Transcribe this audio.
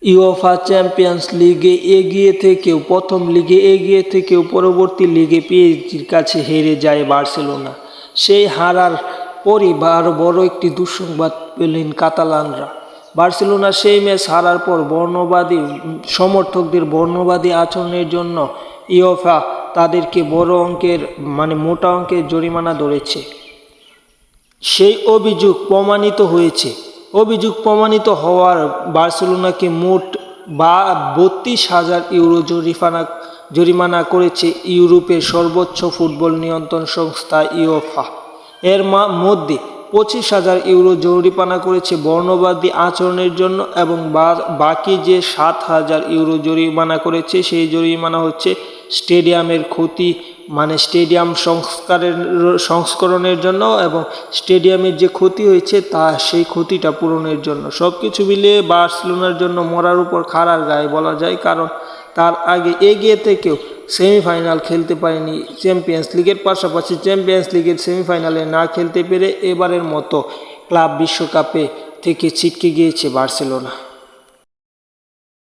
UEFA champions লিগে এগিয়ে থেকেও প্রথম লিগে এগিয়ে থেকেও পরবর্তী লিগে পিএসজির কাছে হেরে যায় বার্সেলোনা। সেই হারার পরই আরও বড় একটি দুঃসংবাদ পেলেন কাতালানরা। বার্সেলোনা সেই ম্যাচ হারার পর সমর্থকদের বর্ণবাদী আচরণের জন্য ইউএফা তাদেরকে বড় অঙ্কের মোটা অঙ্কের জরিমানা ধরেছে। সেই অভিযোগ প্রমাণিত হওয়ার বার্সেলোনাকে মোট 32,000 ইউরো জরিমানা করেছে ইউরোপের সর্বোচ্চ ফুটবল নিয়ন্ত্রণ সংস্থা ইউএফা। এর মধ্যে 25,000 ইউরো জরিমানা করেছে বর্ণবাদী আচরণের জন্য এবং বাকি যে 7,000 ইউরো জরিমানা করেছে সেই জরিমানা হচ্ছে স্টেডিয়ামের ক্ষতি স্টেডিয়াম সংস্করণের জন্য এবং স্টেডিয়ামের যে ক্ষতি হয়েছে সেই ক্ষতিটা পূরণের জন্য। সব কিছু মিলিয়ে বার্সেলোনার জন্য মরার উপর খাড়ার গায়ে বলা যায়, কারণ তার আগে এগিয়ে থেকেও সেমিফাইনাল খেলতে পারেনি চ্যাম্পিয়ন্স লিগের, পাশাপাশি চ্যাম্পিয়ন্স লিগের সেমিফাইনালে না খেলতে পেরে এবারের মতো ক্লাব বিশ্বকাপে থেকে ছিটকে গিয়েছে বার্সেলোনা।